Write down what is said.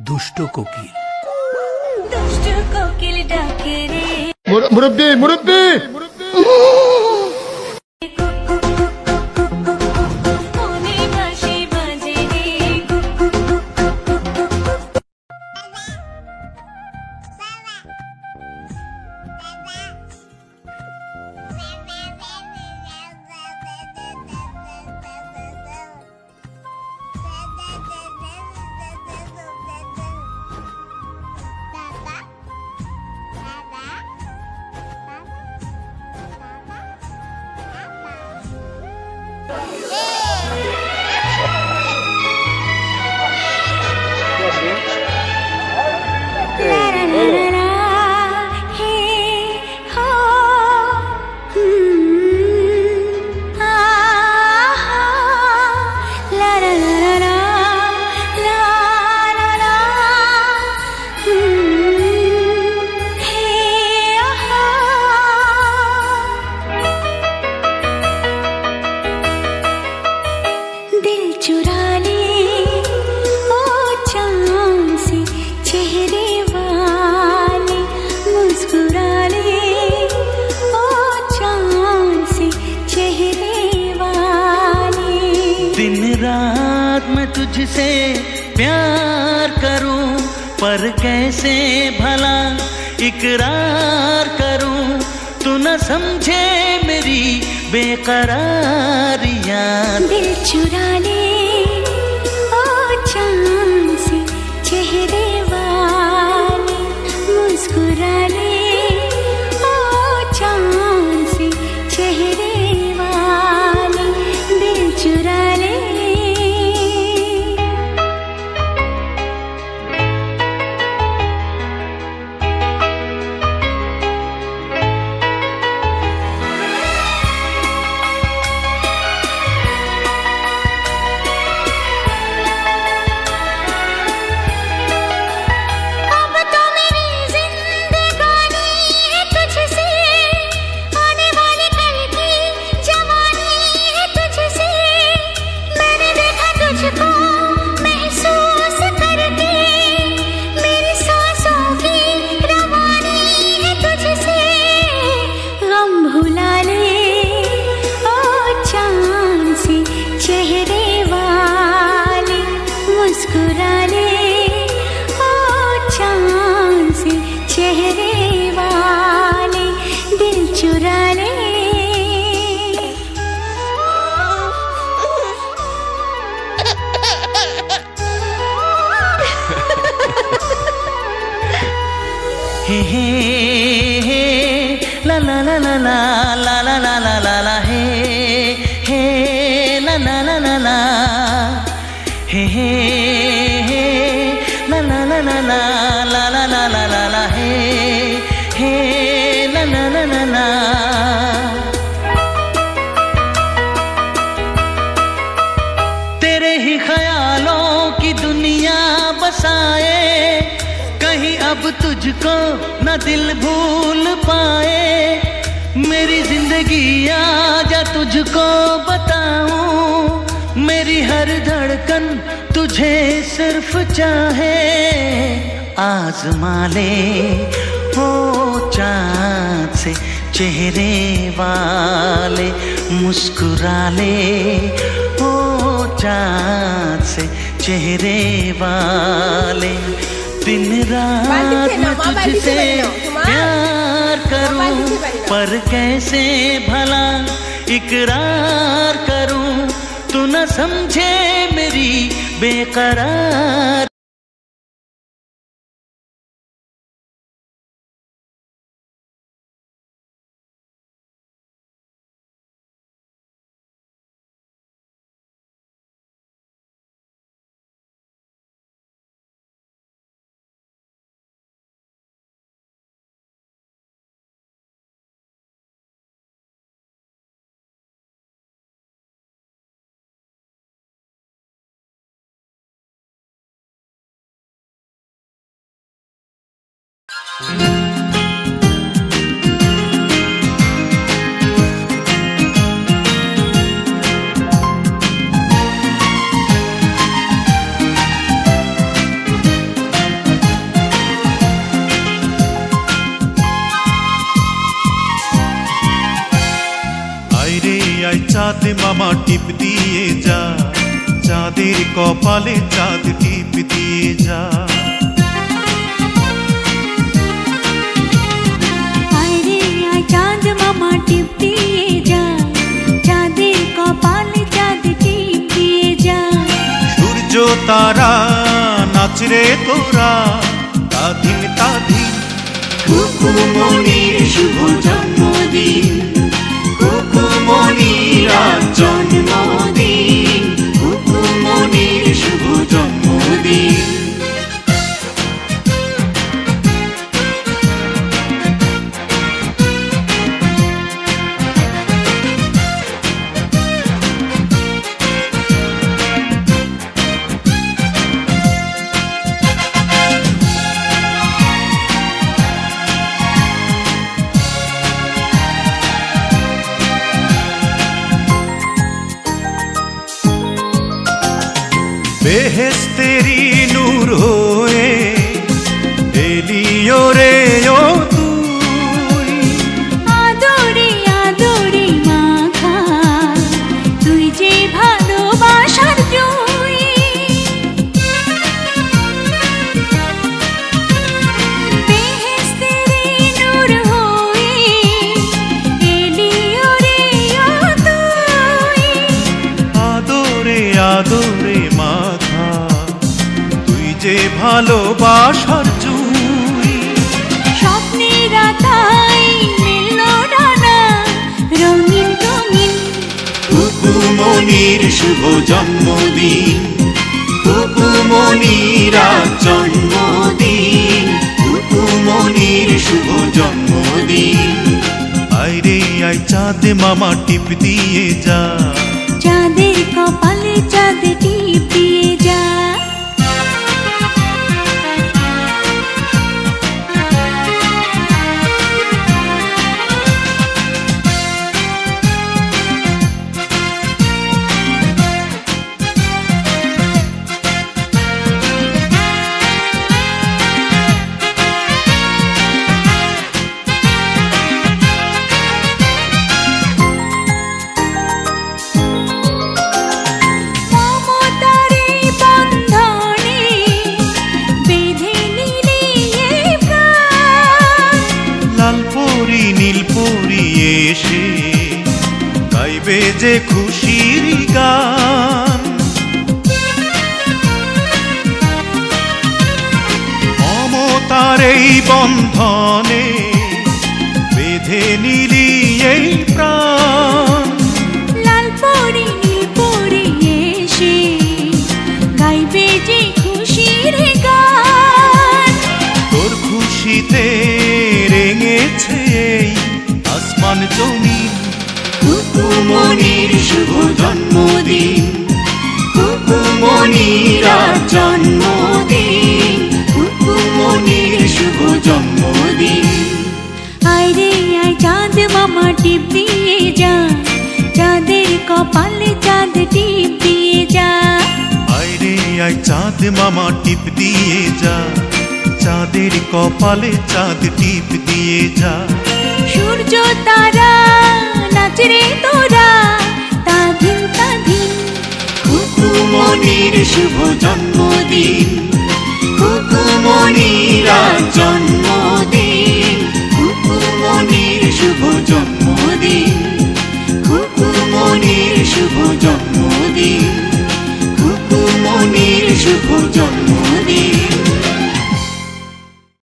दुष्ट कोकिल डाके रे मुरब्बी मुरब्बी तुझसे प्यार करूं पर कैसे भला इकरार करूं, तू न समझे मेरी बेकरारियां। दिल चुरा ले ओ चांद से चेहरे वाले, मुस्कुरा ले ओ चांद से चेहरे वाले, दिल चुरा ले। हे हे हे ला ला ला ला ला ला ला ला ला ला ला हे हे ला ला ला ला ला हे हे हे ला ला ला ला ला ला ला ला ला ला ला हे हे ला ला ला ला ला। तेरे ही ख्यालों की दुनिया बसाए, कहीं अब तुझको न दिल भूल पाए। मेरी जिंदगी आजा तुझको बताऊं, मेरी हर धड़कन तुझे सिर्फ चाहे। आजमा ले हो चाँद से चेहरे वाले, मुस्कुरा ले हो चाँद से चेहरे वाले। दिन रात मैं तुझसे प्यार करूं पर कैसे भला इकरार करूं, तू न समझे मेरी बेकरार। চাঁদ মামা টিপ দিয়ে যা, চাঁদের কপালে চাঁদ টিপ দিয়ে যা। আরে আয় চাঁদ মামা টিপ দিয়ে যা, চাঁদের কপালে চাঁদ টিপ দিয়ে যা। সূর্য তারা নাচরে তোরা, তাধিন তাধিন। খুকুমনির শুভ জন্মদিন, খুকুমনির আজ জন্মদিন, খুকুমনির শুভ জন্মদিন। বেহেশতেরি নূর হয়ে এলিও রে ও তুই। আদরে আদরে মাখা তুই যে ভালোবাসার জয়। বেহেশতেরি নূর হয়ে এলিও রে ও তুই। আদরে আদরে মাখা তুই যে ভালোবাসার জুই। স্বপ্নের আকাই মিলল ডানা রঙিন রঙিন। খুকুমনির শুভ জন্মদিন, খুকুমনির আজ জন্মদিন, খুকুমনির শুভ জন্মদিন। আইরে আই চাঁদ মামা টিপ দিয়ে যা, চাঁদের কপালে চাঁদ টিপ দিয়ে যা। নীলপরি এসে গাইবে যে খুশির গান। মমতার এই বন্ধনে বেঁধে নিলি এই প্রাণ। লালপরি নীলপরি এসে গাইবে যে খুশির গান। তোর খুশিতে রেঙেছে এই আসমান জমিন। খুকুমনির শুভ জন্মদিন, খুকুমনির আজ জন্মদিন, খুকুমনির শুভ জন্মদিন। আইরে আয় চাঁদ মামা টিপ দিয়ে যা, চাঁদের কপালে চাঁদ টিপ দিয়ে যা। আইরে আয় চাঁদ মামা টিপ দিয়ে যা, চাঁদের কপালে চাঁদ টিপ দিয়ে যা। সূর্য তারা নাচরে তোরা, তাধিন তাধিন। খুকুমনির শুভ জন্মদিন, খুকুমনির আজ জন্মদিন, খুকুমনির শুভ জন্মদিন, খুকুমনির শুভ জন্মদিন, খুকুমনির শুভ জন্মদিন।